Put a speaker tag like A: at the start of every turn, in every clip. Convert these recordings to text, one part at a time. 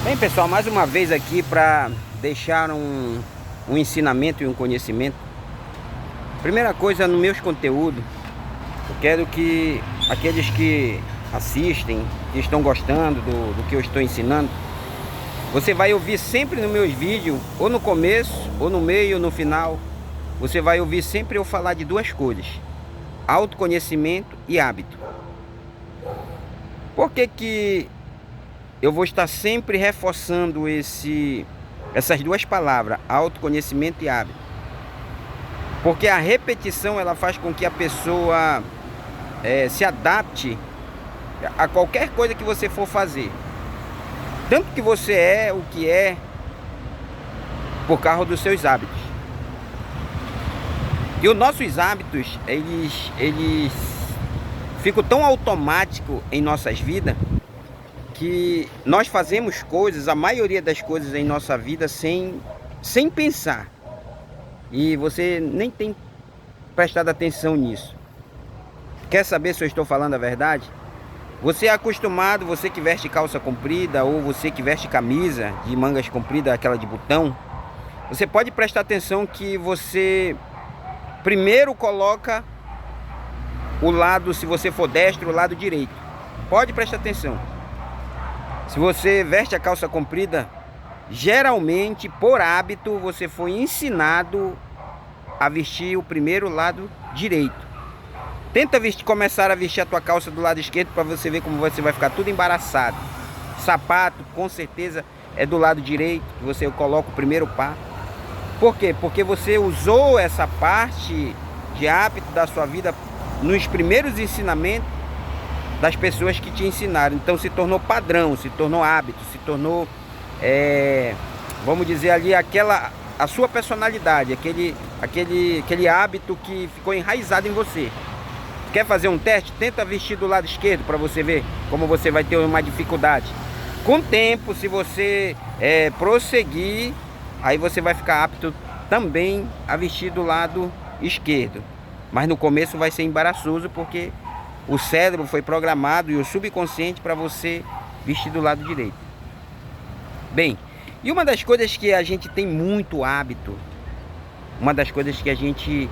A: Bem, pessoal, mais uma vez aqui para deixar um ensinamento e um conhecimento. Primeira coisa, no meus conteúdos, eu quero que aqueles que assistem, que estão gostando do que eu estou ensinando, você vai ouvir sempre nos meus vídeos, ou no começo, ou no meio, ou no final, você vai ouvir sempre eu falar de duas coisas: autoconhecimento e hábito. Por que eu vou estar sempre reforçando essas duas palavras, autoconhecimento e hábito? Porque a repetição ela faz com que a pessoa se adapte a qualquer coisa que você for fazer. Tanto que você é o que é por causa dos seus hábitos. E os nossos hábitos, eles ficam tão automáticos em nossas vidas que nós fazemos coisas, a maioria das coisas em nossa vida sem pensar. E você nem tem prestado atenção nisso. Quer saber se eu estou falando a verdade? Você é acostumado, você que veste calça comprida ou você que veste camisa de mangas compridas, aquela de botão, você pode prestar atenção que você primeiro coloca o lado, se você for destro, o lado direito. Pode prestar atenção. Se você veste a calça comprida, geralmente, por hábito, você foi ensinado a vestir o primeiro lado direito. Tenta começar a vestir a tua calça do lado esquerdo para você ver como você vai ficar tudo embaraçado. Sapato, com certeza, é do lado direito, que você coloca o primeiro par. Por quê? Porque você usou essa parte de hábito da sua vida nos primeiros ensinamentos das pessoas que te ensinaram. Então se tornou padrão, se tornou hábito, se tornou, vamos dizer ali, a sua personalidade, aquele hábito que ficou enraizado em você. Quer fazer um teste? Tenta vestir do lado esquerdo para você ver como você vai ter uma dificuldade. Com o tempo, se você prosseguir, aí você vai ficar apto também a vestir do lado esquerdo. Mas no começo vai ser embaraçoso porque o cérebro foi programado e o subconsciente para você vestir do lado direito. Bem, e uma das coisas que a gente tem muito hábito, uma das coisas que a gente,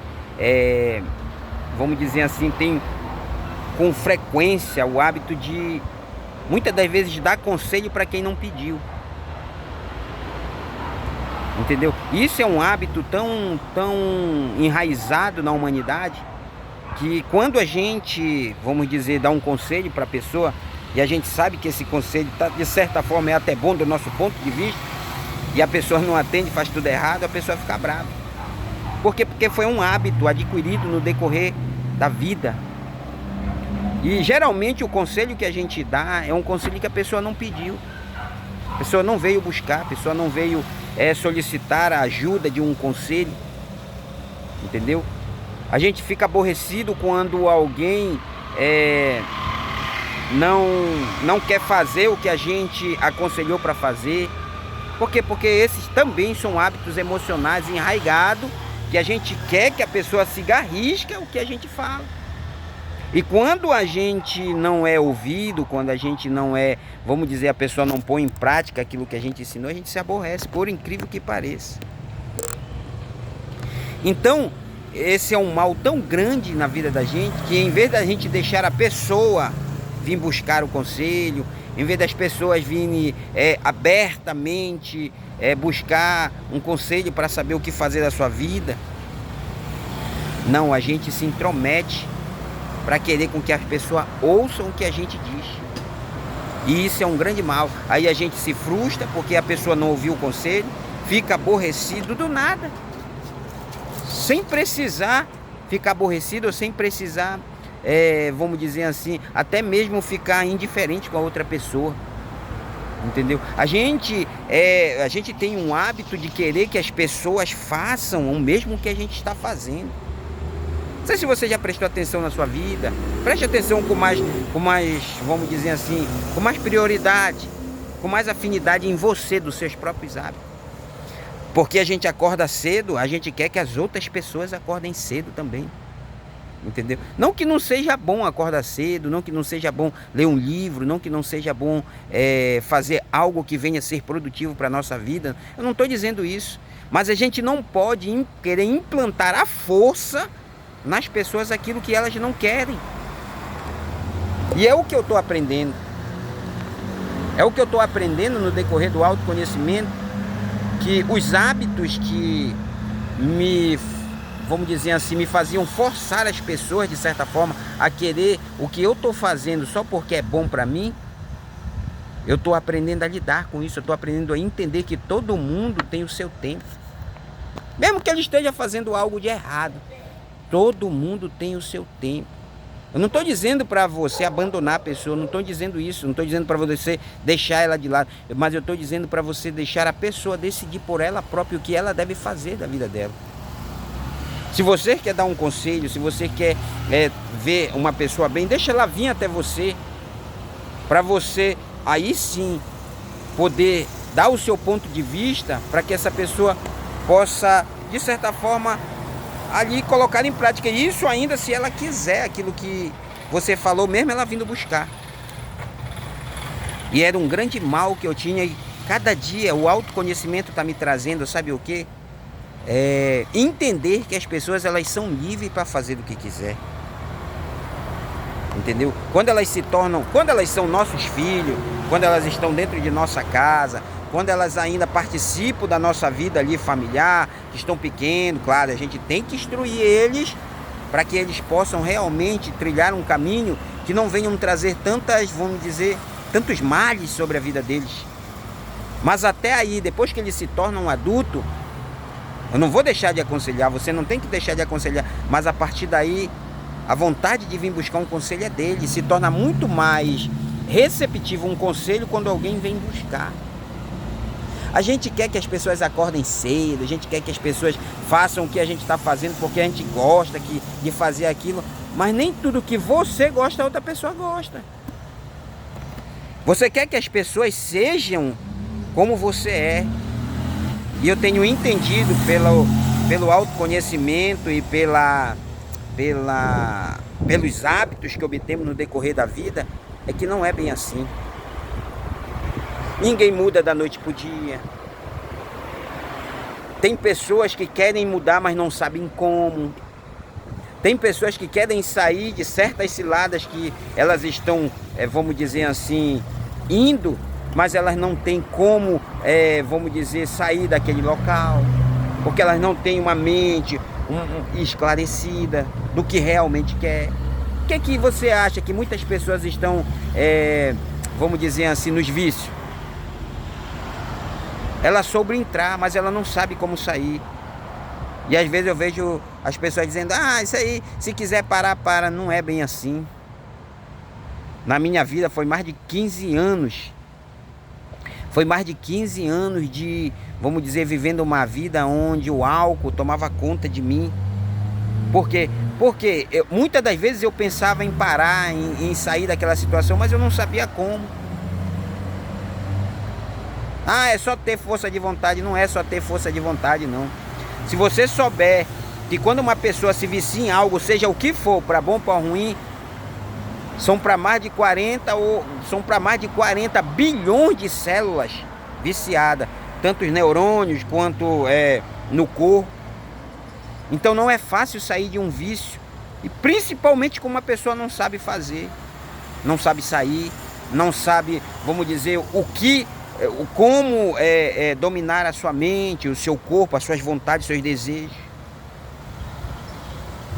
A: vamos dizer assim, tem com frequência o hábito de, muitas das vezes, dar conselho para quem não pediu. Entendeu? Isso é um hábito tão enraizado na humanidade que quando a gente, vamos dizer, dá um conselho para a pessoa e a gente sabe que esse conselho de certa forma é até bom do nosso ponto de vista e a pessoa não atende, faz tudo errado, a pessoa fica brava. Por quê? Porque foi um hábito adquirido no decorrer da vida. E geralmente o conselho que a gente dá é um conselho que a pessoa não pediu. A pessoa não veio buscar, a pessoa não veio solicitar a ajuda de um conselho. Entendeu? A gente fica aborrecido quando alguém não quer fazer o que a gente aconselhou para fazer. Por quê? Porque esses também são hábitos emocionais enraigados que a gente quer que a pessoa siga à risca o que a gente fala. E quando a gente não é ouvido, quando a gente não vamos dizer, a pessoa não põe em prática aquilo que a gente ensinou, a gente se aborrece, por incrível que pareça. Então, esse é um mal tão grande na vida da gente, que em vez da gente deixar a pessoa vir buscar o conselho, em vez das pessoas virem abertamente buscar um conselho para saber o que fazer da sua vida, não, a gente se intromete para querer com que as pessoas ouçam o que a gente diz. E isso é um grande mal. Aí a gente se frustra porque a pessoa não ouviu o conselho, fica aborrecido do nada, sem precisar ficar aborrecido ou sem precisar, vamos dizer assim, até mesmo ficar indiferente com a outra pessoa. Entendeu? A gente tem um hábito de querer que as pessoas façam o mesmo que a gente está fazendo. Não sei se você já prestou atenção na sua vida. Preste atenção com mais, vamos dizer assim, com mais prioridade, com mais afinidade em você, dos seus próprios hábitos. Porque a gente acorda cedo, a gente quer que as outras pessoas acordem cedo também. Entendeu? Não que não seja bom acordar cedo, não que não seja bom ler um livro, não que não seja bom fazer algo que venha a ser produtivo para a nossa vida. Eu não estou dizendo isso. Mas a gente não pode querer implantar à força nas pessoas aquilo que elas não querem. E é o que eu estou aprendendo. É o que eu estou aprendendo no decorrer do autoconhecimento, que os hábitos que vamos dizer assim, me faziam forçar as pessoas, de certa forma, a querer o que eu estou fazendo só porque é bom para mim, eu estou aprendendo a lidar com isso, eu estou aprendendo a entender que todo mundo tem o seu tempo. Mesmo que ele esteja fazendo algo de errado, todo mundo tem o seu tempo. Eu não estou dizendo para você abandonar a pessoa, não estou dizendo isso, não estou dizendo para você deixar ela de lado, mas eu estou dizendo para você deixar a pessoa decidir por ela própria o que ela deve fazer da vida dela. Se você quer dar um conselho, se você quer ver uma pessoa bem, deixa ela vir até você, para você aí sim poder dar o seu ponto de vista, para que essa pessoa possa, de certa forma, ali colocar em prática. Isso ainda se ela quiser aquilo que você falou, mesmo ela vindo buscar. E era um grande mal que eu tinha, e cada dia o autoconhecimento está me trazendo, sabe o quê? Entender que as pessoas, elas são livres para fazer o que quiser. Entendeu? Quando elas são nossos filhos, quando elas estão dentro de nossa casa, quando elas ainda participam da nossa vida ali familiar, que estão pequenos, claro, a gente tem que instruir eles para que eles possam realmente trilhar um caminho que não venham trazer tantos males sobre a vida deles. Mas até aí, depois que eles se tornam adultos, eu não vou deixar de aconselhar, você não tem que deixar de aconselhar, mas a partir daí, a vontade de vir buscar um conselho é dele. Se torna muito mais receptivo um conselho quando alguém vem buscar. A gente quer que as pessoas acordem cedo, a gente quer que as pessoas façam o que a gente está fazendo porque a gente gosta de fazer aquilo, mas nem tudo que você gosta, a outra pessoa gosta. Você quer que as pessoas sejam como você é. E eu tenho entendido pelo autoconhecimento e pelos hábitos que obtemos no decorrer da vida, é que não é bem assim. Ninguém muda da noite para o dia. Tem pessoas que querem mudar, mas não sabem como. Tem pessoas que querem sair de certas ciladas que elas estão, vamos dizer assim, indo, mas elas não têm como, vamos dizer, sair daquele local, porque elas não têm uma mente esclarecida do que realmente quer. O que é que você acha que muitas pessoas estão, vamos dizer assim, nos vícios? Ela soube entrar, mas ela não sabe como sair. E às vezes eu vejo as pessoas dizendo, isso aí, se quiser parar, para. Não é bem assim. Na minha vida foi mais de 15 anos. Foi mais de 15 anos de, vamos dizer, vivendo uma vida onde o álcool tomava conta de mim. Por quê? Porque muitas das vezes eu pensava em parar, em sair daquela situação, mas eu não sabia como. É só ter força de vontade. Não é só ter força de vontade, não. Se você souber que quando uma pessoa se vicia em algo, seja o que for, para bom ou para ruim, são para mais de 40 bilhões de células viciadas, tanto os neurônios quanto no corpo. Então não é fácil sair de um vício, e principalmente quando uma pessoa não sabe fazer, não sabe sair, não sabe, vamos dizer, como dominar a sua mente, o seu corpo, as suas vontades, seus desejos.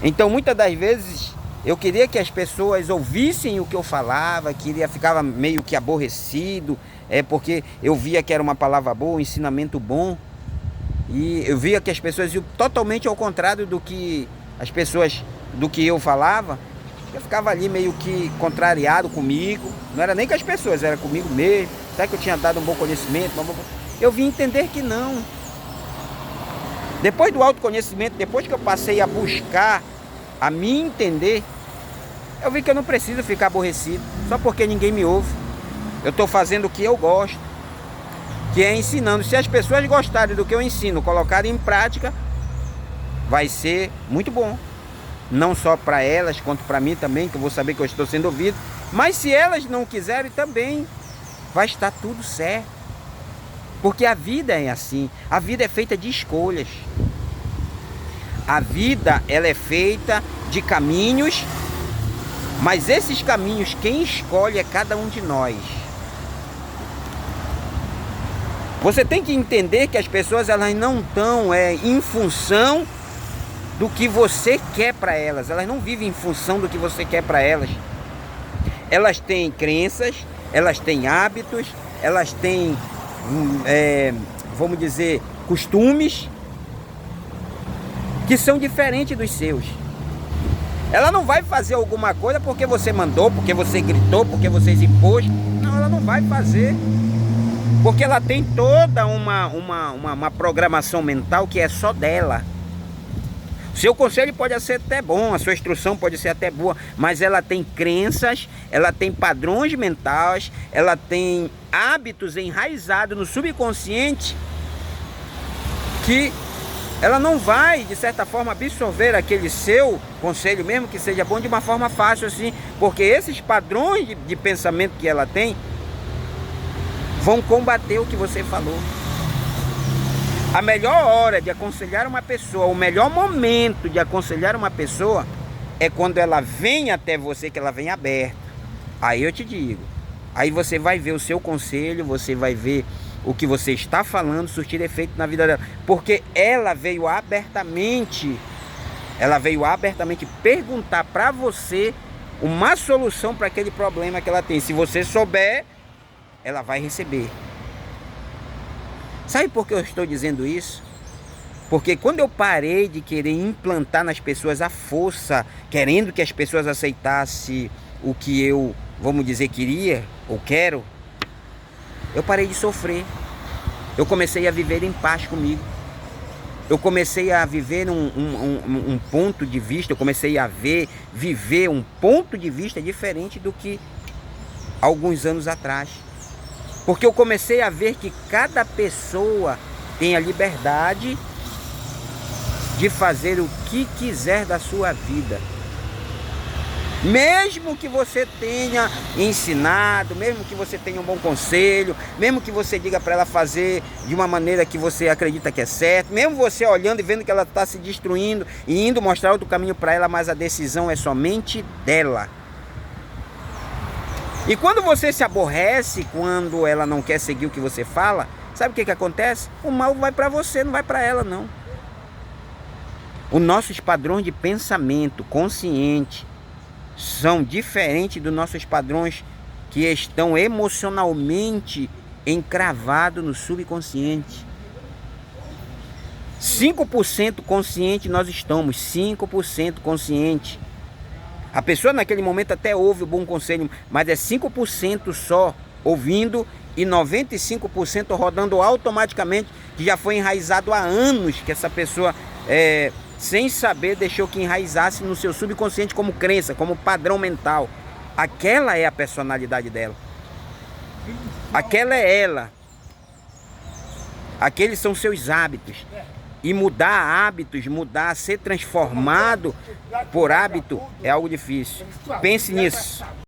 A: Então muitas das vezes eu queria que as pessoas ouvissem o que eu falava, ficava meio que aborrecido, porque eu via que era uma palavra boa, um ensinamento bom, e eu via que as pessoas iam totalmente ao contrário do que eu falava. Eu ficava ali meio que contrariado comigo, não era nem com as pessoas, era comigo mesmo. Será que eu tinha dado um bom conhecimento? Eu vim entender que não. Depois do autoconhecimento, depois que eu passei a buscar, a me entender, eu vi que eu não preciso ficar aborrecido só porque ninguém me ouve. Eu estou fazendo o que eu gosto, que é ensinando. Se as pessoas gostarem do que eu ensino, colocarem em prática, vai ser muito bom. não só para elas, quanto para mim também, que eu vou saber que eu estou sendo ouvido. Mas se elas não quiserem também, vai estar tudo certo. Porque a vida é assim, a vida é feita de escolhas. A vida, ela é feita de caminhos, mas esses caminhos, quem escolhe é cada um de nós. Você tem que entender que as pessoas, elas não estão em função do que você quer para elas. Elas não vivem em função do que você quer para elas. Elas têm crenças, elas têm hábitos, elas têm, vamos dizer, costumes que são diferentes dos seus. Ela não vai fazer alguma coisa porque você mandou, porque você gritou, porque você impôs. Não, ela não vai fazer. Porque ela tem toda uma programação mental que é só dela. Seu conselho pode ser até bom, a sua instrução pode ser até boa, mas ela tem crenças, ela tem padrões mentais, ela tem hábitos enraizados no subconsciente que ela não vai, de certa forma, absorver aquele seu conselho, mesmo que seja bom, de uma forma fácil assim, porque esses padrões de pensamento que ela tem vão combater o que você falou. A melhor hora de aconselhar uma pessoa, o melhor momento de aconselhar uma pessoa é quando ela vem até você, que ela vem aberta. Aí eu te digo, aí você vai ver o seu conselho, você vai ver o que você está falando surtir efeito na vida dela, porque ela veio abertamente perguntar para você uma solução para aquele problema que ela tem. Se você souber, ela vai receber. Sabe por que eu estou dizendo isso? Porque quando eu parei de querer implantar nas pessoas a força, querendo que as pessoas aceitassem o que eu, vamos dizer, queria ou quero, eu parei de sofrer. Eu comecei a viver em paz comigo. Eu comecei a viver um ponto de vista, eu comecei a viver um ponto de vista diferente do que alguns anos atrás. Porque eu comecei a ver que cada pessoa tem a liberdade de fazer o que quiser da sua vida. Mesmo que você tenha ensinado, mesmo que você tenha um bom conselho, mesmo que você diga para ela fazer de uma maneira que você acredita que é certo, mesmo você olhando e vendo que ela está se destruindo e indo mostrar outro caminho para ela, mas a decisão é somente dela. E quando você se aborrece, quando ela não quer seguir o que você fala, sabe o que acontece? O mal vai para você, não vai para ela não. Os nossos padrões de pensamento consciente são diferentes dos nossos padrões que estão emocionalmente encravados no subconsciente. 5% consciente nós estamos, 5% consciente. A pessoa naquele momento até ouve o bom conselho, mas é 5% só ouvindo e 95% rodando automaticamente, que já foi enraizado há anos, que essa pessoa, sem saber, deixou que enraizasse no seu subconsciente como crença, como padrão mental. Aquela é a personalidade dela. Aquela é ela. Aqueles são seus hábitos. E mudar hábitos, ser transformado por hábito é algo difícil. Pense nisso.